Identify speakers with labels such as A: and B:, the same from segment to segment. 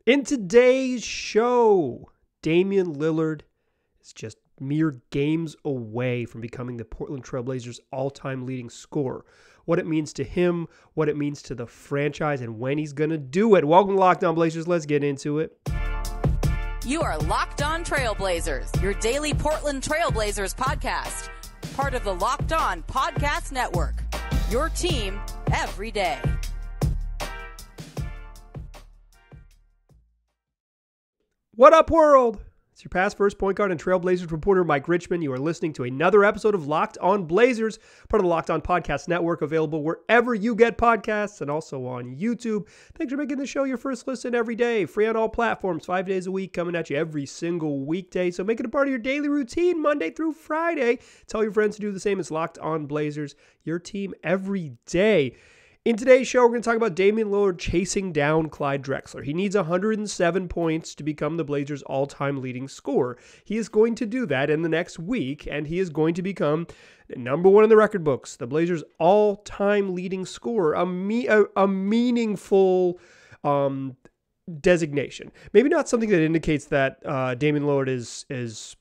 A: In today's show, Damian Lillard is just mere games away from becoming the Portland Trail Blazers' all-time leading scorer. What it means to him, what it means to the franchise, and when he's going to do it. Welcome to Locked On Blazers. Let's get into it.
B: You are Locked On Trailblazers, your daily Portland Trailblazers podcast. Part of the Locked On Podcast Network, your team every day.
A: What up, world? It's your past first point guard and Trailblazers reporter, Mike Richmond. You are listening to another episode of Locked On Blazers, part of the Locked On Podcast Network, available wherever you get podcasts and also on YouTube. Thanks for making the show your first listen every day. Free on all platforms, 5 days a week, coming at you every single weekday. So make it a part of your daily routine, Monday through Friday. Tell your friends to do the same. It's Locked On Blazers, your team every day. In today's show, we're going to talk about Damian Lillard chasing down Clyde Drexler. He needs 107 points to become the Blazers' all-time leading scorer. He is going to do that in the next week, and he is going to become number one in the record books, the Blazers' all-time leading scorer, a meaningful designation. Maybe not something that indicates that Damian Lillard is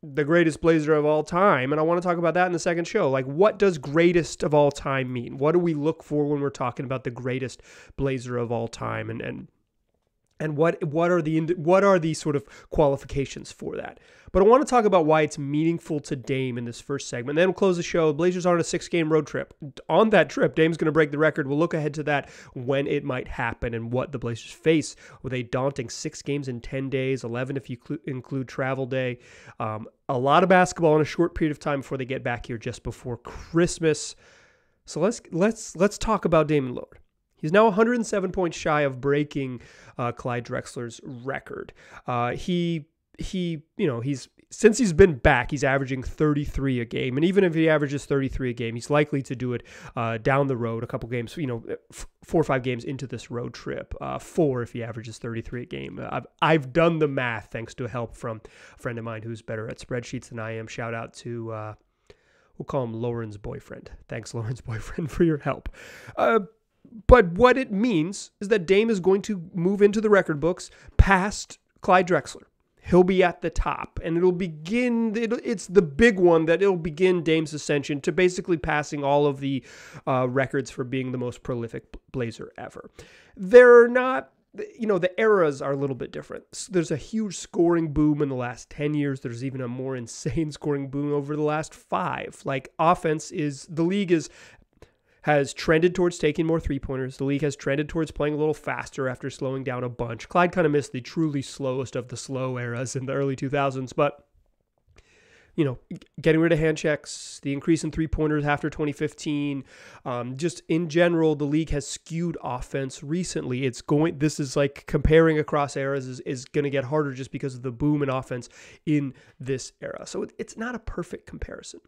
A: the greatest Blazer of all time, and I want to talk about that in the second show. Like, what does greatest of all time mean? What do we look for when we're talking about the greatest Blazer of all time, and what are the sort of qualifications for that? But I want to talk about why it's meaningful to Dame in this first segment. Then we'll close the show. The Blazers are on a 6-game road trip. On that trip, Dame's going to break the record. We'll look ahead to that, when it might happen, and what the Blazers face with a daunting 6 games in 10 days, 11 if you include travel day. A lot of basketball in a short period of time before they get back here just before Christmas. So let's talk about Damian Lillard. He's now 107 points shy of breaking Clyde Drexler's record. He's since he's been back, he's averaging 33 a game, and even if he averages 33 a game, he's likely to do it down the road, a couple games, 4 or 5 games into this road trip. 4 if he averages 33 a game. I've done the math thanks to help from a friend of mine who's better at spreadsheets than I am. Shout out to we'll call him Lauren's boyfriend. Thanks, Lauren's boyfriend, for your help. But what it means is that Dame is going to move into the record books past Clyde Drexler. He'll be at the top, and it's the big one that it'll begin Dame's ascension to basically passing all of the records for being the most prolific Blazer ever. They're not, the eras are a little bit different. There's a huge scoring boom in the last 10 years. There's even a more insane scoring boom over the last 5. Like, the league has trended towards taking more three-pointers. The league has trended towards playing a little faster after slowing down a bunch. Clyde kind of missed the truly slowest of the slow eras in the early 2000s, but, getting rid of hand checks, the increase in three-pointers after 2015, just in general, the league has skewed offense recently. This is like comparing across eras is going to get harder just because of the boom in offense in this era. So it's not a perfect comparison.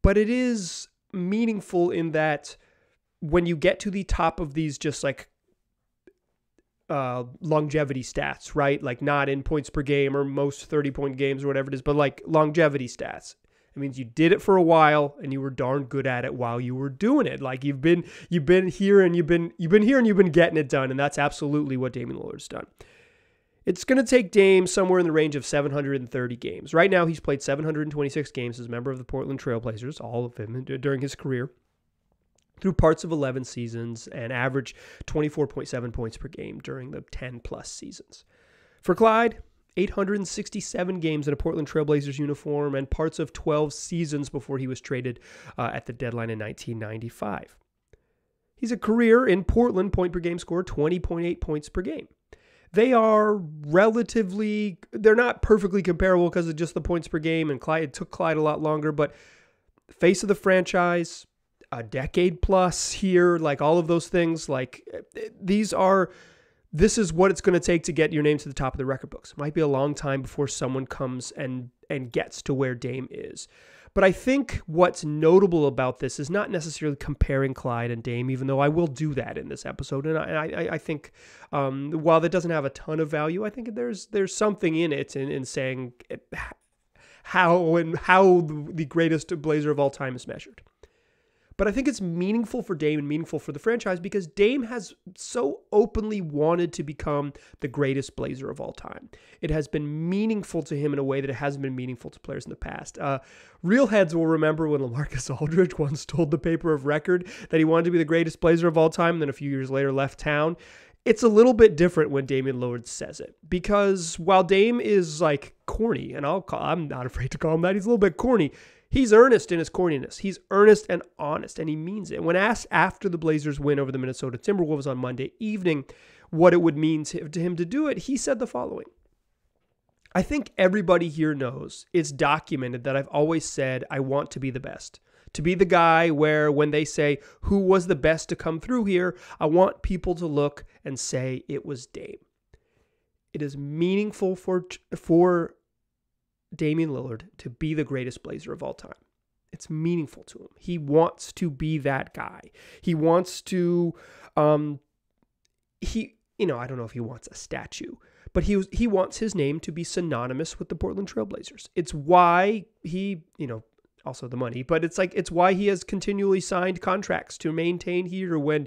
A: But it is meaningful in that when you get to the top of these just like longevity stats, right? Like, not in points per game or most 30-point games or whatever it is, but like longevity stats. It means you did it for a while and you were darn good at it while you were doing it. Like, you've been here and you've been getting it done, and that's absolutely what Damian Lillard's done. It's going to take Dame somewhere in the range of 730 games. Right now, he's played 726 games as a member of the Portland Trail Blazers, all of them during his career, through parts of 11 seasons, and averaged 24.7 points per game during the 10-plus seasons. For Clyde, 867 games in a Portland Trail Blazers uniform and parts of 12 seasons before he was traded at the deadline in 1995. He's a career in Portland point-per-game scorer, 20.8 points per game. They are they're not perfectly comparable because of just the points per game, and it took Clyde a lot longer, but face of the franchise, a decade plus here, like all of those things, like this is what it's going to take to get your name to the top of the record books. It might be a long time before someone comes and gets to where Dame is. But I think what's notable about this is not necessarily comparing Clyde and Dame, even though I will do that in this episode. And I think while that doesn't have a ton of value, I think there's something in it in saying how the greatest Blazer of all time is measured. But I think it's meaningful for Dame and meaningful for the franchise because Dame has so openly wanted to become the greatest Blazer of all time. It has been meaningful to him in a way that it hasn't been meaningful to players in the past. Real heads will remember when LaMarcus Aldridge once told the paper of record that he wanted to be the greatest Blazer of all time, and then a few years later left town. It's a little bit different when Damian Lillard says it, because while Dame is like corny, and I'm not afraid to call him that, he's a little bit corny. He's earnest in his corniness. He's earnest and honest, and he means it. When asked after the Blazers win over the Minnesota Timberwolves on Monday evening what it would mean to him to do it, he said the following. I think everybody here knows, it's documented, that I've always said I want to be the best. To be the guy where when they say, who was the best to come through here, I want people to look and say it was Dame. It is meaningful for Damian Lillard to be the greatest Blazer of all time. It's meaningful to him. He wants to be that guy. He wants to, I don't know if he wants a statue, but he wants his name to be synonymous with the Portland Trail Blazers. It's why he, also the money, but it's why he has continually signed contracts to maintain here when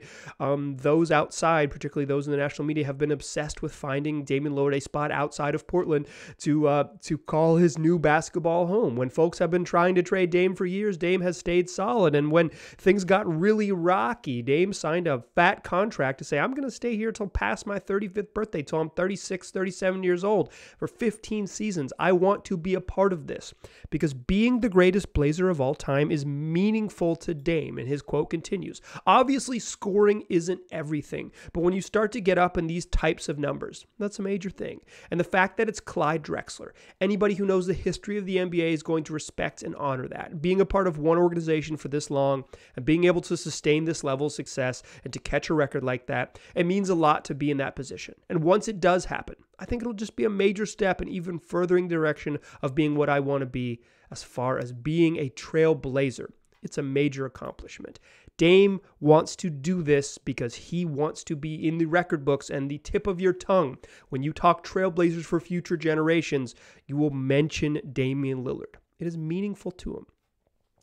A: those outside, particularly those in the national media, have been obsessed with finding Damian Lillard a spot outside of Portland to call his new basketball home. When folks have been trying to trade Dame for years, Dame has stayed solid. And when things got really rocky, Dame signed a fat contract to say, I'm going to stay here till past my 35th birthday, till I'm 36, 37 years old for 15 seasons. I want to be a part of this because being the greatest Blazer of all time is meaningful to Dame, and his quote continues. Obviously, scoring isn't everything, but when you start to get up in these types of numbers, that's a major thing. And the fact that it's Clyde Drexler, anybody who knows the history of the NBA is going to respect and honor that. Being a part of one organization for this long and being able to sustain this level of success and to catch a record like that, it means a lot to be in that position. And once it does happen, I think it'll just be a major step in even furthering the direction of being what I want to be as far as being a trailblazer. It's a major accomplishment. Dame wants to do this because he wants to be in the record books and the tip of your tongue. When you talk trailblazers for future generations, you will mention Damian Lillard. It is meaningful to him.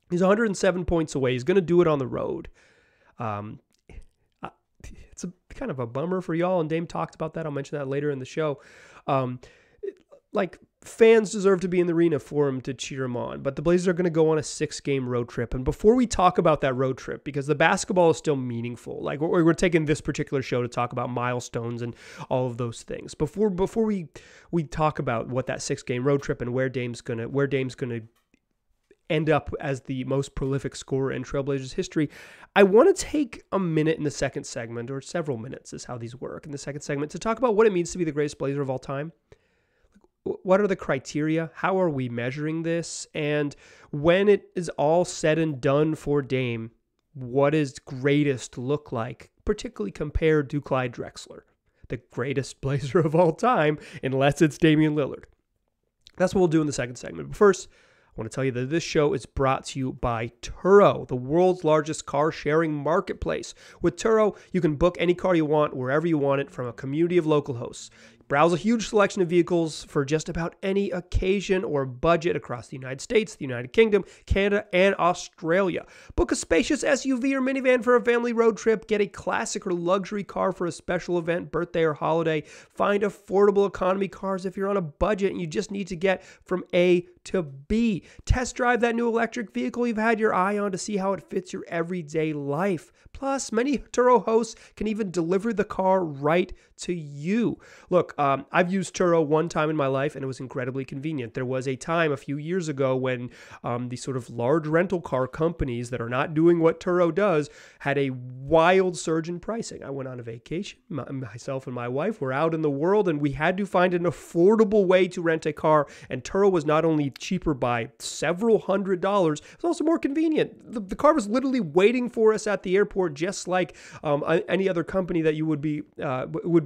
A: He's 107 points away. He's going to do it on the road. It's kind of a bummer for y'all, and Dame talked about that. I'll mention that later in the show. Fans deserve to be in the arena for him to cheer him on, but the Blazers are going to go on a 6-game road trip. And before we talk about that road trip, because the basketball is still meaningful, we're taking this particular show to talk about milestones and all of those things. Before we talk about what that 6-game road trip and where Dame's going to end up as the most prolific scorer in Trailblazers history, I want to take a minute in the second segment, or several minutes is how these work in the second segment, to talk about what it means to be the greatest Blazer of all time. What are the criteria? How are we measuring this? And when it is all said and done for Dame, what does greatest look like, particularly compared to Clyde Drexler, the greatest Blazer of all time, unless it's Damian Lillard? That's what we'll do in the second segment. But first, I want to tell you that this show is brought to you by Turo, the world's largest car-sharing marketplace. With Turo, you can book any car you want, wherever you want it, from a community of local hosts. Browse a huge selection of vehicles for just about any occasion or budget across the United States, the United Kingdom, Canada, and Australia. Book a spacious SUV or minivan for a family road trip. Get a classic or luxury car for a special event, birthday, or holiday. Find affordable economy cars if you're on a budget and you just need to get from A to B. Test drive that new electric vehicle you've had your eye on to see how it fits your everyday life. Plus, many Turo hosts can even deliver the car right to you. Look, I've used Turo one time in my life, and it was incredibly convenient. There was a time a few years ago when these sort of large rental car companies that are not doing what Turo does had a wild surge in pricing. I went on a vacation. Myself and my wife were out in the world, and we had to find an affordable way to rent a car, and Turo was not only cheaper by several $100s, it was also more convenient. The car was literally waiting for us at the airport, just like any other company that you would be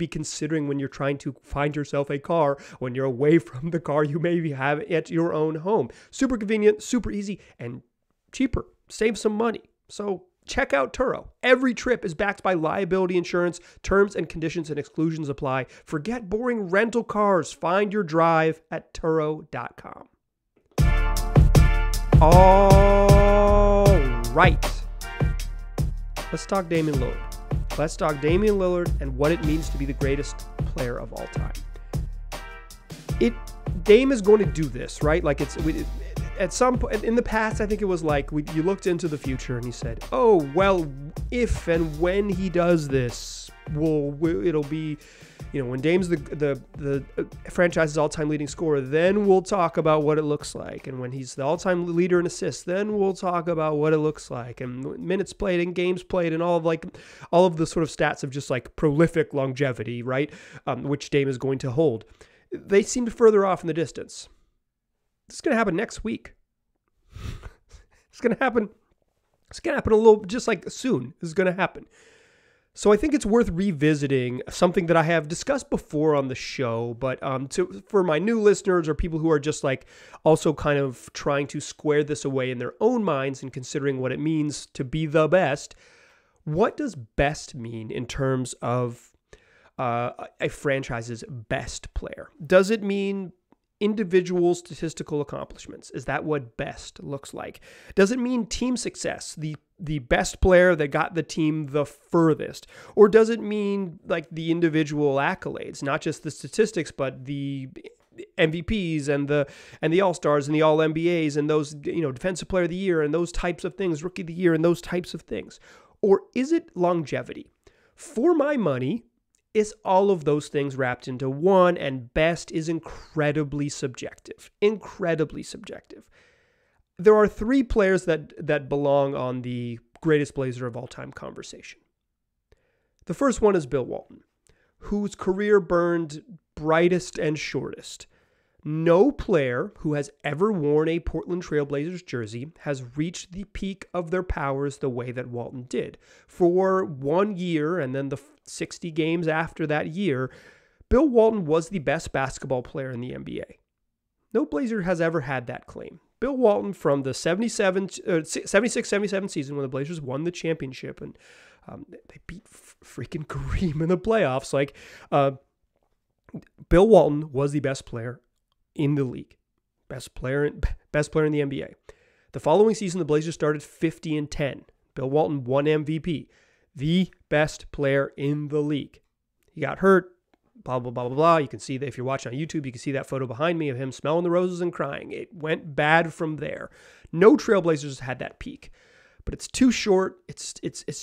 A: considering when you're trying to find yourself a car when you're away from the car you maybe have at your own home. Super convenient, super easy, and cheaper. Save some money. So check out Turo. Every trip is backed by liability insurance. Terms and conditions and exclusions apply. Forget boring rental cars. Find your drive at Turo.com. All right. Let's talk Damian Lillard. Let's talk Damian Lillard and what it means to be the greatest player of all time. Dame is going to do this, right? Like at some point in the past, I think it was like you looked into the future and you said, "Oh, well, if and when he does this, it'll be, when Dame's the franchise's all-time leading scorer, then we'll talk about what it looks like. And when he's the all-time leader in assists, then we'll talk about what it looks like. And minutes played and games played and all of the sort of stats of just like prolific longevity, right? Which Dame is going to hold. They seem further off in the distance. This is going to happen next week. It's going to happen a little, just like soon. This is going to happen. So I think it's worth revisiting something that I have discussed before on the show, but for my new listeners or people who are just like also kind of trying to square this away in their own minds and considering what it means to be the best, what does best mean in terms of a franchise's best player? Does it mean individual statistical accomplishments? Is that what best looks like? Does it mean team success, the best player that got the team the furthest? Or does it mean like the individual accolades, not just the statistics, but the MVPs and the All-Stars and the All-NBAs and those, Defensive Player of the Year and those types of things, Rookie of the Year and those types of things? Or is it longevity? For my money, it's all of those things wrapped into one, and best is incredibly subjective. Incredibly subjective. There are three players that belong on the greatest Blazer of all time conversation. The first one is Bill Walton, whose career burned brightest and shortest. No player who has ever worn a Portland Trail Blazers jersey has reached the peak of their powers the way that Walton did. For 1 year and then the 60 games after that year, Bill Walton was the best basketball player in the NBA. No Blazer has ever had that claim. Bill Walton, from the 76-77 season when the Blazers won the championship and they beat freaking Kareem in the playoffs, Bill Walton was the best player in the league. Best player in the NBA. The following season, the Blazers started 50-10. Bill Walton won MVP. The best player in the league. He got hurt, blah, blah, blah, blah, blah. You can see that if you're watching on YouTube, you can see that photo behind me of him smelling the roses and crying. It went bad from there. No Trailblazers had that peak. But it's too short. It's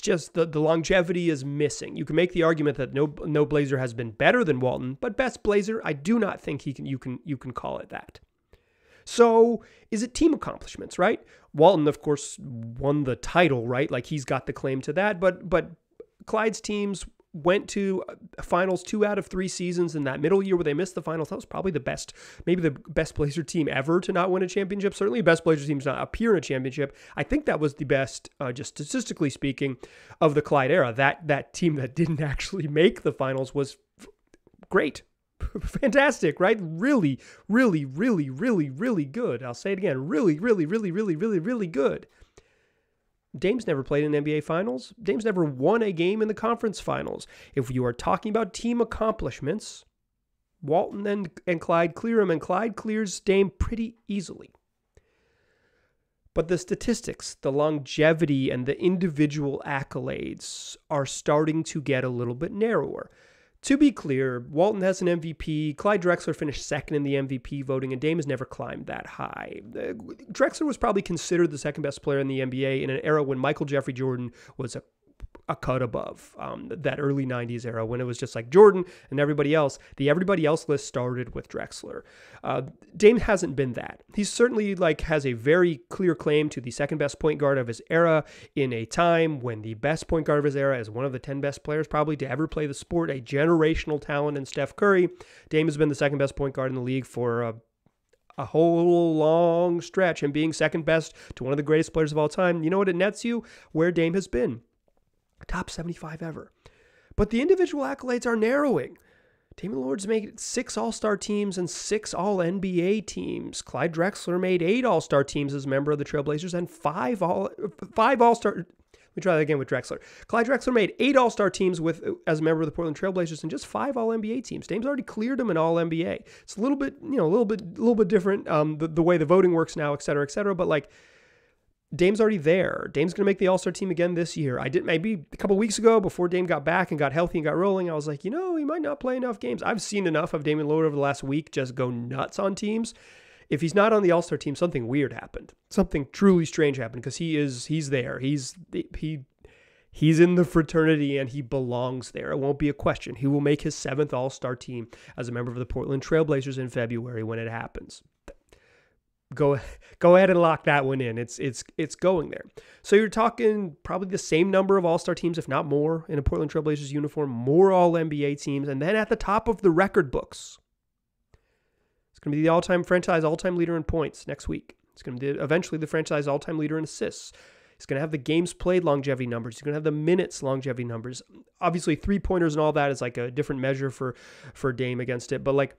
A: just the longevity is missing. You can make the argument that no Blazer has been better than Walton, but best Blazer, I do not think you can call it that. So is it team accomplishments, right? Walton, of course, won the title, right? Like he's got the claim to that, but Clyde's teams went to finals 2 out of 3 seasons in that middle year where they missed the finals. That was probably maybe the best Blazer team ever to not win a championship. Certainly the best Blazer team to not appear in a championship. I think that was the best, just statistically speaking, of the Clyde era. That team that didn't actually make the finals was great. Fantastic, right? Really, really, really, really, really good. I'll say it again. Really, really, really, really, really, really good. Dame's never played in NBA Finals. Dame's never won a game in the conference finals. If you are talking about team accomplishments, Walton and Clyde clear him, and Clyde clears Dame pretty easily. But the statistics, the longevity, and the individual accolades are starting to get a little bit narrower. To be clear, Walton has an MVP. Clyde Drexler finished second in the MVP voting, and Dame has never climbed that high. Drexler was probably considered the second best player in the NBA in an era when Michael Jeffrey Jordan was a cut above, that early 90s era when it was just like Jordan and everybody else. The everybody else list started with Drexler. Dame hasn't been that. He certainly has a very clear claim to the second best point guard of his era in a time when the best point guard of his era is one of the 10 best players probably to ever play the sport, a generational talent in Steph Curry. Dame has been the second best point guard in the league for a whole long stretch, and being second best to one of the greatest players of all time. You know what it nets you? Where Dame has been. Top 75 ever. But the individual accolades are narrowing. Damian Lillard's made 6 All-Star teams and 6 All-NBA teams. Clyde Drexler made 8 All-Star teams as a member of the Trailblazers and 5 All-Star... Let me try that again with Drexler. Clyde Drexler made 8 All-Star teams as a member of the Portland Trailblazers and just 5 All-NBA teams. Dame's already cleared him an All-NBA. It's a little bit different, the way the voting works now, et cetera, but Dame's already there. Dame's going to make the All-Star team again this year. I did maybe a couple weeks ago before Dame got back and got healthy and got rolling. I was like, he might not play enough games. I've seen enough of Damian Lillard over the last week just go nuts on teams. If he's not on the All-Star team, something weird happened. Something truly strange happened because he's there. He's in the fraternity and he belongs there. It won't be a question. He will make his 7th All-Star team as a member of the Portland Trail Blazers in February when it happens. Go ahead and lock that one in. It's going there. So you're talking probably the same number of All-Star teams, if not more, in a Portland Trail Blazers uniform, more All-NBA teams, and then at the top of the record books, it's going to be the all-time leader in points next week. It's going to be eventually the franchise all-time leader in assists. He's going to have the games played longevity numbers. He's going to have the minutes longevity numbers. Obviously, 3-pointers and all that is like a different measure for Dame against it. But like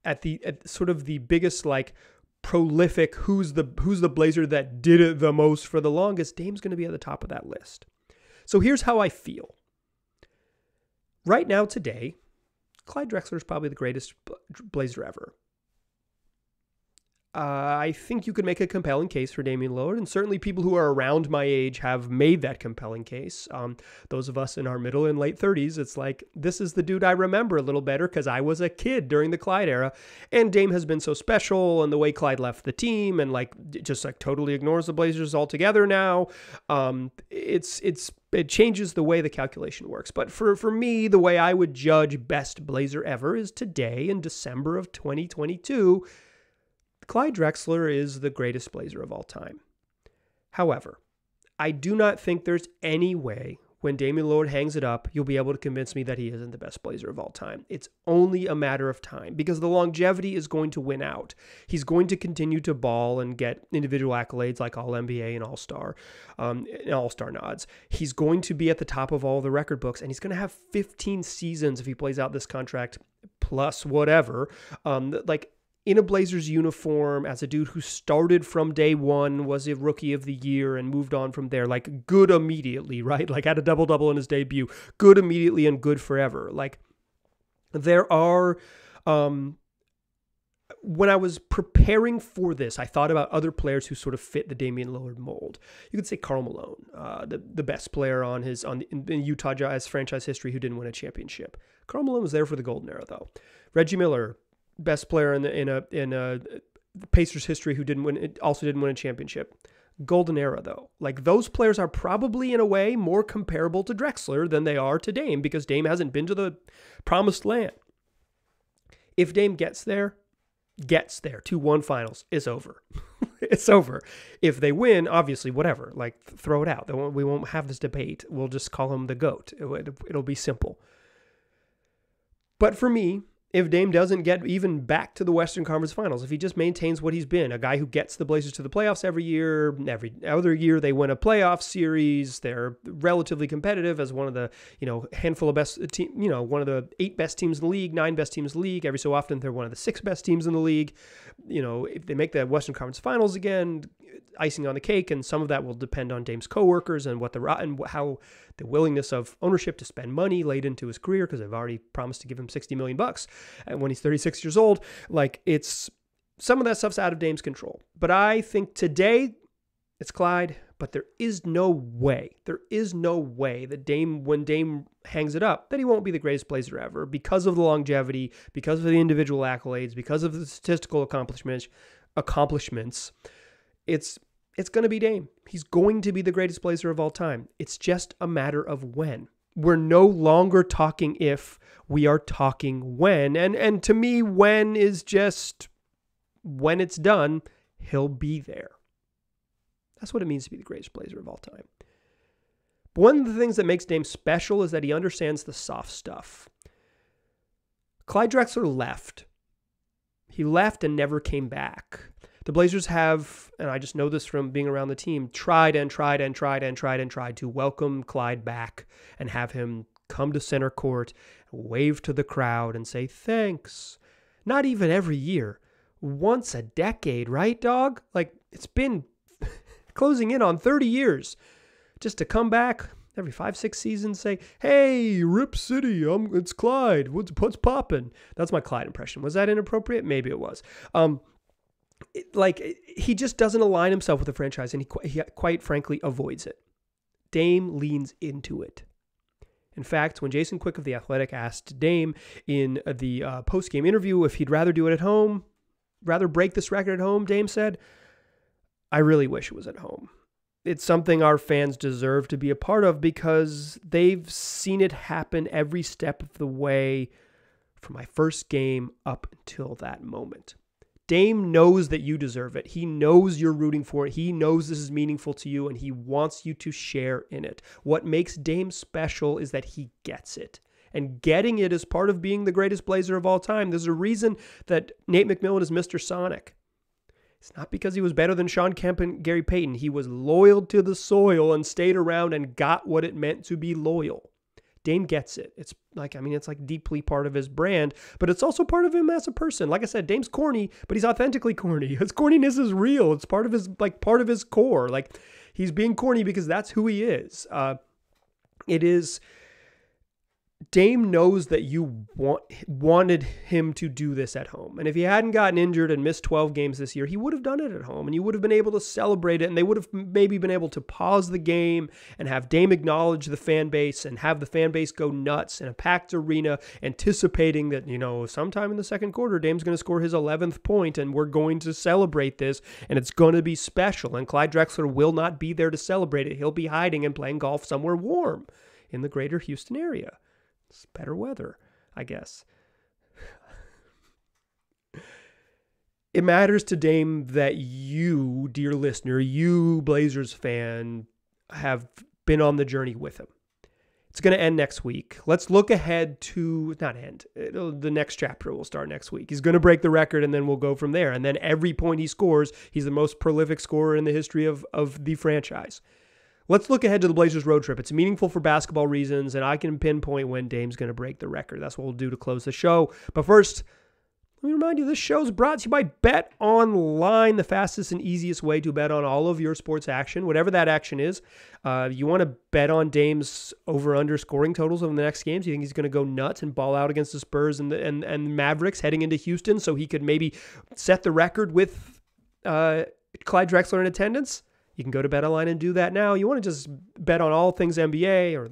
A: at sort of the biggest like prolific, who's the Blazer that did it the most for the longest, Dame's going to be at the top of that list. So here's how I feel. Right now, today, Clyde Drexler is probably the greatest Blazer ever. I think you could make a compelling case for Damian Lillard, and certainly people who are around my age have made that compelling case. Those of us in our middle and late 30s, it's like, this is the dude I remember a little better because I was a kid during the Clyde era, and Dame has been so special, and the way Clyde left the team and like just like totally ignores the Blazers altogether now. It changes the way the calculation works. But for me, the way I would judge best Blazer ever is today in December of 2022. Clyde Drexler is the greatest Blazer of all time. However, I do not think there's any way when Damian Lillard hangs it up, you'll be able to convince me that he isn't the best Blazer of all time. It's only a matter of time because the longevity is going to win out. He's going to continue to ball and get individual accolades like All-NBA and All-Star, All-Star nods. He's going to be at the top of all the record books, and he's going to have 15 seasons if he plays out this contract plus whatever. In a Blazers uniform as a dude who started from day one, was a rookie of the year and moved on from there, like good immediately, right? Like had a double-double in his debut, good immediately and good forever. Like there are, when I was preparing for this, I thought about other players who sort of fit the Damian Lillard mold. You could say Karl Malone, the best player in Utah Jazz franchise history who didn't win a championship. Karl Malone was there for the golden era though. Reggie Miller, best player in a Pacers history who didn't win a championship. Golden era though. Like those players are probably in a way more comparable to Drexler than they are to Dame because Dame hasn't been to the promised land. If Dame gets there to one finals, it's over. It's over. If they win, obviously, whatever, like throw it out. We won't have this debate. We'll just call him the GOAT. It'll be simple. But for me, if Dame doesn't get even back to the Western Conference Finals, if he just maintains what he's been, a guy who gets the Blazers to the playoffs every other year they win a playoff series, they're relatively competitive as one of the, handful of best team, one of the 8 best teams in the league, 9 best teams in the league. Every so often they're one of the 6 best teams in the league. If they make the Western Conference Finals again, icing on the cake, and some of that will depend on Dame's coworkers and how the willingness of ownership to spend money late into his career, because they've already promised to give him $60 million and when he's 36 years old. Like it's some of that stuff's out of Dame's control. But I think today it's Clyde, but there is no way that when Dame hangs it up, that he won't be the greatest Blazer ever because of the longevity, because of the individual accolades, because of the statistical accomplishments. It's going to be Dame. He's going to be the greatest Blazer of all time. It's just a matter of when. We're no longer talking if, we are talking when. And to me, when is just when it's done, he'll be there. That's what it means to be the greatest Blazer of all time. But one of the things that makes Dame special is that he understands the soft stuff. Clyde Drexler left. He left and never came back. The Blazers have, and I just know this from being around the team, tried to welcome Clyde back and have him come to center court, wave to the crowd and say thanks. Not even every year. Once a decade, right, dog? Like, it's been closing in on 30 years. Just to come back every 5-6 seasons, say, hey, Rip City, it's Clyde. What's poppin'? That's my Clyde impression. Was that inappropriate? Maybe it was. he just doesn't align himself with the franchise, and he quite frankly avoids it. Dame leans into it. In fact, when Jason Quick of The Athletic asked Dame in the post-game interview if he'd rather do it at home, rather break this record at home, Dame said, "I really wish it was at home. It's something our fans deserve to be a part of because they've seen it happen every step of the way from my first game up until that moment." Dame knows that you deserve it. He knows you're rooting for it. He knows this is meaningful to you, and he wants you to share in it. What makes Dame special is that he gets it. And getting it is part of being the greatest Blazer of all time. There's a reason that Nate McMillan is Mr. Sonic. It's not because he was better than Sean Kemp and Gary Payton. He was loyal to the soil and stayed around and got what it meant to be loyal. Dame gets it. It's like deeply part of his brand, but it's also part of him as a person. Like I said, Dame's corny, but he's authentically corny. His corniness is real. It's part of his core. Like, he's being corny because that's who he is. Dame knows that you wanted him to do this at home. And if he hadn't gotten injured and missed 12 games this year, he would have done it at home, and you would have been able to celebrate it, and they would have maybe been able to pause the game and have Dame acknowledge the fan base and have the fan base go nuts in a packed arena, anticipating that, sometime in the second quarter, Dame's going to score his 11th point, and we're going to celebrate this, and it's going to be special. And Clyde Drexler will not be there to celebrate it. He'll be hiding and playing golf somewhere warm in the greater Houston area. It's better weather, I guess. It matters to Dame that you, dear listener, you Blazers fan, have been on the journey with him. It's going to end next week. Let's look ahead to, the next chapter will start next week. He's going to break the record, and then we'll go from there. And then every point he scores, he's the most prolific scorer in the history of the franchise. Let's look ahead to the Blazers road trip. It's meaningful for basketball reasons, and I can pinpoint when Dame's going to break the record. That's what we'll do to close the show. But first, let me remind you, this show is brought to you by Bet Online, the fastest and easiest way to bet on all of your sports action, whatever that action is. You want to bet on Dame's over-under scoring totals over the next games. You think he's going to go nuts and ball out against the Spurs and Mavericks heading into Houston so he could maybe set the record with Clyde Drexler in attendance? You can go to Bet Online and do that now. You want to just bet on all things NBA or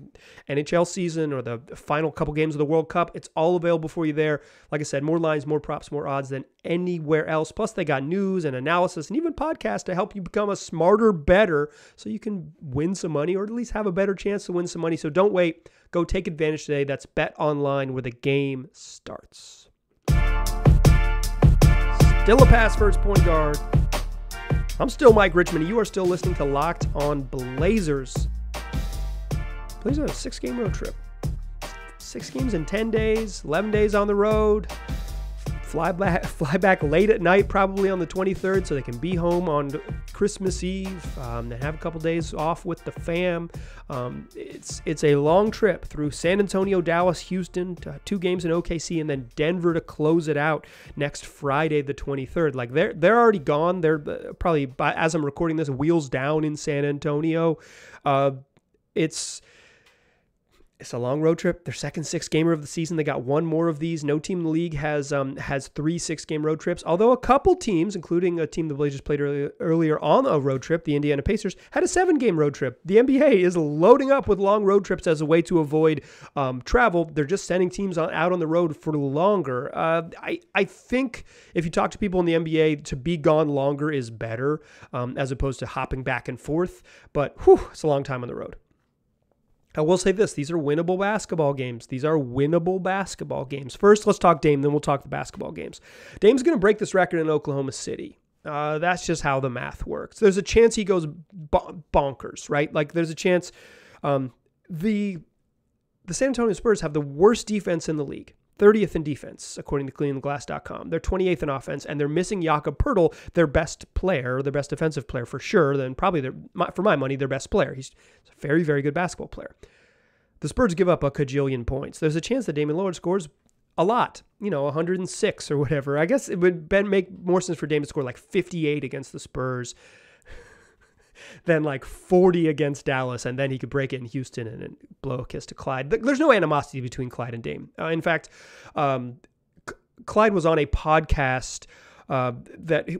A: NHL season or the final couple games of the World Cup. It's all available for you there. Like I said, more lines, more props, more odds than anywhere else. Plus, they got news and analysis and even podcasts to help you become a smarter bettor so you can win some money or at least have a better chance to win some money. So don't wait. Go take advantage today. That's Bet Online, where the game starts. Still a pass first point guard. I'm still Mike Richmond. You are still listening to Locked On Blazers. Blazers on a 6-game road trip. 6 games in 10 days, 11 days on the road. Fly back late at night, probably on the 23rd, so they can be home on Christmas Eve and have a couple days off with the fam. It's a long trip through San Antonio, Dallas, Houston, 2 games in OKC, and then Denver to close it out next Friday, the 23rd. Like they're already gone. They're probably, as I'm recording this, wheels down in San Antonio. It's a long road trip. Their second 6-gamer of the season. They got one more of these. No team in the league has 3 6-game road trips. Although a couple teams, including a team the Blazers played earlier on a road trip, the Indiana Pacers, had a 7-game road trip. The NBA is loading up with long road trips as a way to avoid travel. They're just sending teams out on the road for longer. I think if you talk to people in the NBA, to be gone longer is better as opposed to hopping back and forth. But it's a long time on the road. I will say this. These are winnable basketball games. First, let's talk Dame, then we'll talk the basketball games. Dame's going to break this record in Oklahoma City. That's just how the math works. There's a chance he goes bonkers, right? Like, there's a chance. The San Antonio Spurs have the worst defense in the league. 30th in defense, according to cleantheglass.com. They're 28th in offense, and they're missing Jakob Poeltl, their best player, their best defensive player for sure, then probably, for my money, their best player. He's a very, very good basketball player. The Spurs give up a cajillion points. There's a chance that Damian Lillard scores a lot, 106 or whatever. I guess it would make more sense for Dame to score like 58 against the Spurs than like 40 against Dallas, and then he could break it in Houston and blow a kiss to Clyde. There's no animosity between Clyde and Dame. In fact, Clyde was on a podcast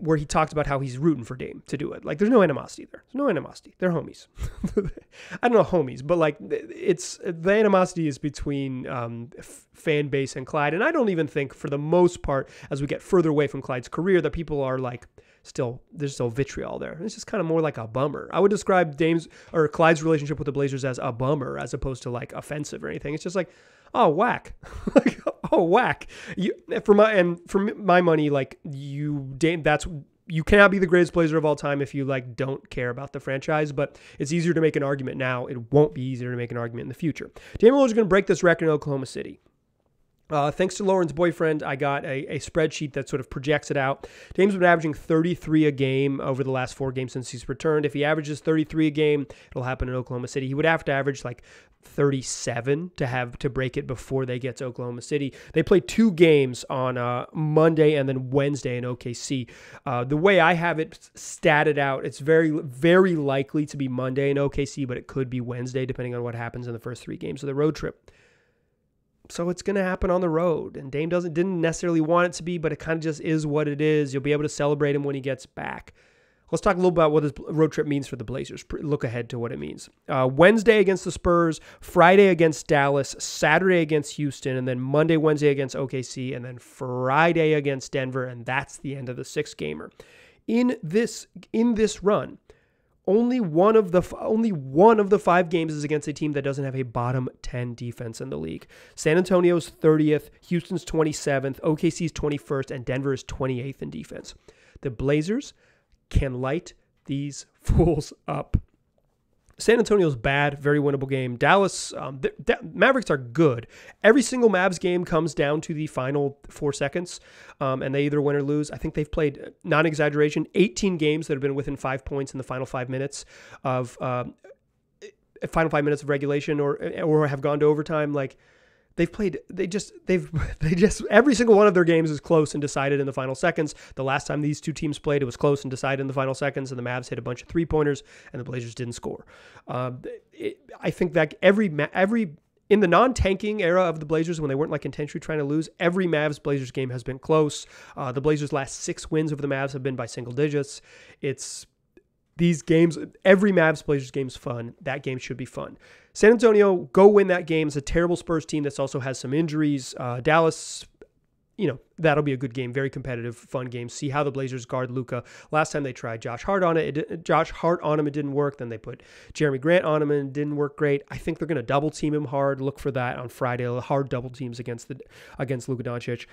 A: where he talked about how he's rooting for Dame to do it. Like, there's no animosity there. There's no animosity. They're homies. I don't know homies, but like the animosity is between fan base and Clyde. And I don't even think, for the most part, as we get further away from Clyde's career, that people are like, there's still vitriol there. It's just kind of more like a bummer. I would describe Clyde's relationship with the Blazers as a bummer, as opposed to like offensive or anything. It's just like, oh, whack. Like, oh, whack. For my money, like, you cannot be the greatest Blazer of all time if you like don't care about the franchise, but it's easier to make an argument now. It won't be easier to make an argument in the future. Damian Lillard is going to break this record in Oklahoma City. Thanks to Lauren's boyfriend, I got a spreadsheet that sort of projects it out. Dame's been averaging 33 a game over the last 4 games since he's returned. If he averages 33 a game, it'll happen in Oklahoma City. He would have to average like 37 to break it before they get to Oklahoma City. They play 2 games on Monday and then Wednesday in OKC. The way I have it statted out, it's very, very likely to be Monday in OKC, but it could be Wednesday depending on what happens in the first 3 games of the road trip. So it's going to happen on the road, and Dame didn't necessarily want it to be, but it kind of just is what it is. You'll be able to celebrate him when he gets back. Let's talk a little about what this road trip means for the Blazers. Look ahead to what it means. Wednesday against the Spurs, Friday against Dallas, Saturday against Houston, and then Monday, Wednesday against OKC, and then Friday against Denver, and that's the end of the 6-gamer. In this run, only one of the 5 games is against a team that doesn't have a bottom 10 defense in the league. San Antonio's 30th, Houston's 27th, OKC's 21st, and Denver is 28th in defense. The Blazers can light these fools up. San Antonio's bad, very winnable game. Dallas, Mavericks are good. Every single Mavs game comes down to the final 4 seconds, and they either win or lose. I think they've played, non-exaggeration, 18 games that have been within 5 points in the final 5 minutes of regulation, or have gone to overtime. Like, they just every single one of their games is close and decided in the final seconds. The last time these 2 teams played, it was close and decided in the final seconds, and the Mavs hit a bunch of 3-pointers and the Blazers didn't score. I think that in the non-tanking era of the Blazers, when they weren't like intentionally trying to lose, every Mavs-Blazers game has been close. The Blazers' last 6 wins over the Mavs have been by single digits. These games, every Mavs-Blazers game is fun. That game should be fun. San Antonio, go win that game. It's a terrible Spurs team that also has some injuries. Dallas, that'll be a good game. Very competitive, fun game. See how the Blazers guard Luka. Last time they tried Josh Hart on him, it didn't work. Then they put Jeremy Grant on him, and it didn't work great. I think they're going to double team him hard. Look for that on Friday. Hard double teams against Luka Doncic.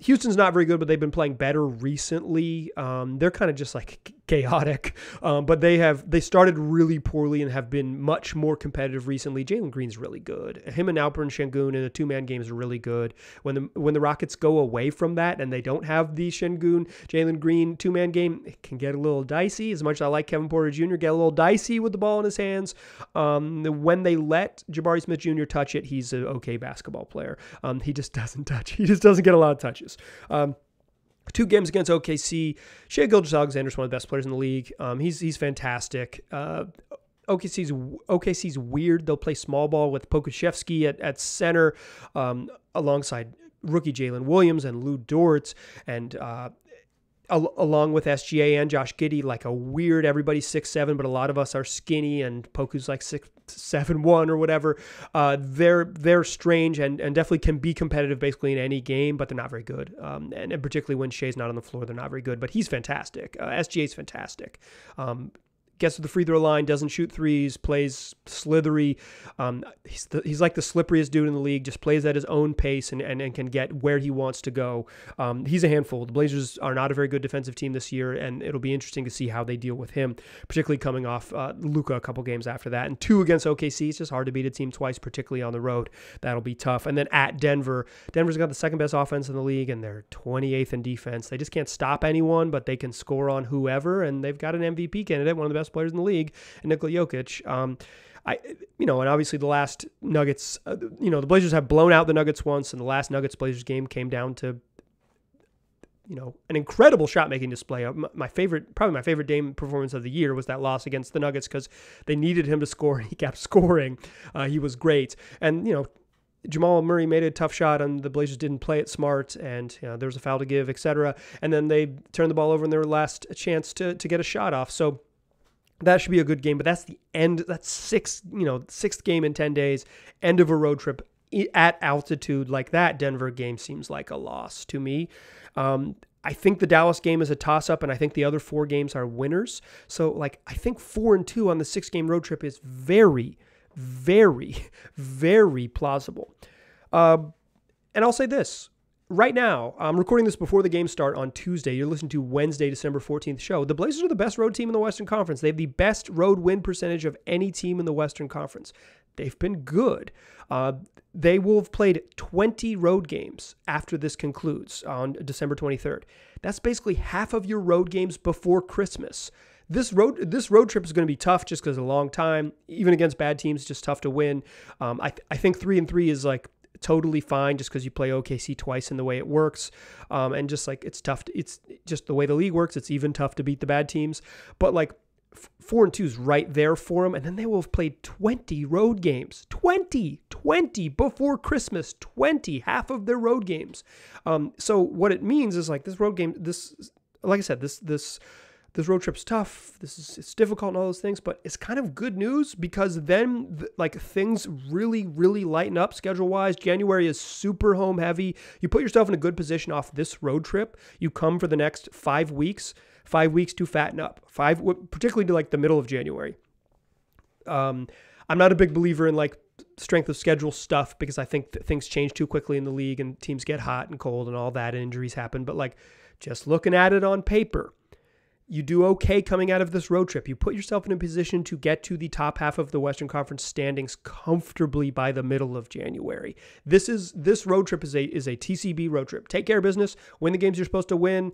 A: Houston's not very good, but they've been playing better recently. They're kind of just like chaotic, but they started really poorly and have been much more competitive recently. Jalen Green's really good. Him and Alperen Şengün in a 2-man game is really good. When the Rockets go away from that and they don't have the Şengün, Jalen Green 2-man game, it can get a little dicey. As much as I like Kevin Porter Jr., get a little dicey with the ball in his hands. When they let Jabari Smith Jr. touch it, he's an okay basketball player. He just doesn't touch. He just doesn't get a lot of touches. 2 games against OKC. Shai Gilgeous-Alexander's one of the best players in the league. He's fantastic. OKC's weird. They'll play small ball with Pokusevski at center, alongside rookie Jalen Williams and Lou Dort, and along with SGA and Josh Giddey, like a weird, everybody's 6'7", but a lot of us are skinny, and Poku's like 6'7" or whatever. They're strange and definitely can be competitive basically in any game, but they're not very good. And particularly when Shai's not on the floor, they're not very good, but he's fantastic. SGA's fantastic. Gets to the free throw line, doesn't shoot threes, plays slithery. He's like the slipperiest dude in the league, just plays at his own pace and can get where he wants to go. He's a handful. The Blazers are not a very good defensive team this year, and it'll be interesting to see how they deal with him, particularly coming off Luka a couple games after that. And 2 against OKC, it's just hard to beat a team twice, particularly on the road. That'll be tough. And then at Denver, Denver's got the 2nd best offense in the league, and they're 28th in defense. They just can't stop anyone, but they can score on whoever, and they've got an MVP candidate, one of the best players in the league, and Nikola Jokic. And obviously the last Nuggets, the Blazers have blown out the Nuggets once, and the last Nuggets-Blazers game came down to, an incredible shot-making display. Probably my favorite Dame performance of the year was that loss against the Nuggets, because they needed him to score, and he kept scoring. He was great. And, Jamal Murray made a tough shot and the Blazers didn't play it smart, and there was a foul to give, etc. And then they turned the ball over in their last chance to get a shot off. So that should be a good game, but that's the end. That's sixth game in 10 days, end of a road trip at altitude like that. Denver game seems like a loss to me. I think the Dallas game is a toss-up, and I think the other 4 games are winners. So, I think 4-2 on the 6-game road trip is very, very, very plausible. And I'll say this. Right now, I'm recording this before the games start on Tuesday. You're listening to Wednesday, December 14th show. The Blazers are the best road team in the Western Conference. They have the best road win percentage of any team in the Western Conference. They've been good. They will have played 20 road games after this concludes on December 23rd. That's basically half of your road games before Christmas. This road trip is going to be tough just because it's a long time. Even against bad teams, it's just tough to win. I think 3-3 is totally fine just because you play OKC twice in the way it works. And just it's tough. It's just the way the league works. It's even tough to beat the bad teams. But 4-2 is right there for them. And then they will have played 20 road games. 20 before Christmas. 20, half of their road games. So what it means is this road game, like I said, this road trip's tough. It's difficult and all those things, but it's kind of good news because then things really, really lighten up schedule-wise. January is super home heavy. You put yourself in a good position off this road trip. You come for the next 5 weeks to fatten up. Particularly to the middle of January. I'm not a big believer in strength of schedule stuff because I think things change too quickly in the league and teams get hot and cold and all that and injuries happen. But just looking at it on paper, you do okay coming out of this road trip. You put yourself in a position to get to the top half of the Western Conference standings comfortably by the middle of January. This road trip is a TCB road trip. Take care of business, win the games you're supposed to win.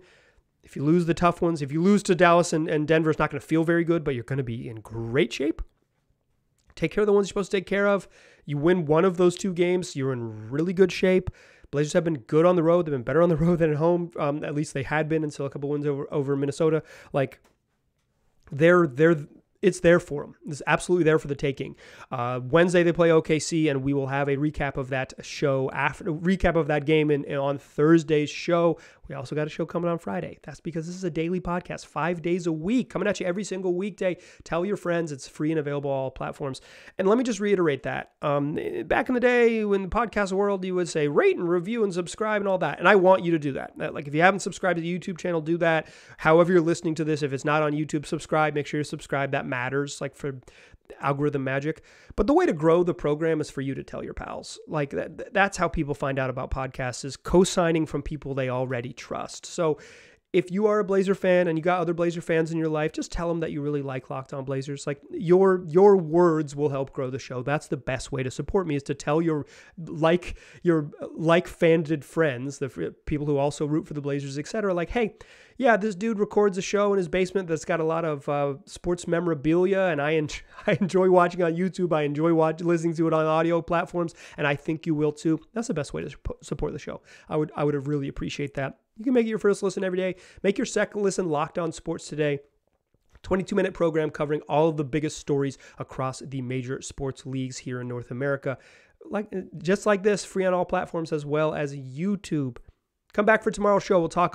A: If you lose the tough ones, if you lose to Dallas and Denver, it's not going to feel very good, but you're going to be in great shape. Take care of the ones you're supposed to take care of. You win one of those 2 games, you're in really good shape. Blazers have been good on the road. They've been better on the road than at home. At least they had been until a couple wins over Minnesota. It's there for them. It's absolutely there for the taking. Wednesday they play OKC, and we will have a recap of that show recap of that game and on Thursday's show. We also got a show coming on Friday. That's because this is a daily podcast, 5 days a week, coming at you every single weekday. Tell your friends. It's free and available on all platforms. And let me just reiterate that. Back in the day, when the podcast world, you would say rate and review and subscribe and all that. And I want you to do that. If you haven't subscribed to the YouTube channel, do that. However you're listening to this, if it's not on YouTube, subscribe. Make sure you're subscribed. That matters, for algorithm magic. But the way to grow the program is for you to tell your pals. That's how people find out about podcasts, is co-signing from people they already trust. So if you are a Blazer fan and you got other Blazer fans in your life, just tell them that you really like Locked On Blazers. Your words will help grow the show. That's the best way to support me, is to tell your like-fanded friends, the people who also root for the Blazers, etc. Hey, yeah, this dude records a show in his basement that's got a lot of sports memorabilia, and I enjoy watching on YouTube. I enjoy listening to it on audio platforms, and I think you will too. That's the best way to support the show. I would really appreciate that. You can make it your first listen every day. Make your second listen Locked On Sports Today. 22-minute program covering all of the biggest stories across the major sports leagues here in North America. Just like this, free on all platforms as well as YouTube. Come back for tomorrow's show. We'll talk.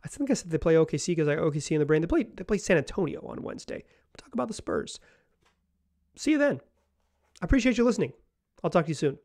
A: I think I said they play OKC because I got OKC in the brain. They play San Antonio on Wednesday. We'll talk about the Spurs. See you then. I appreciate you listening. I'll talk to you soon.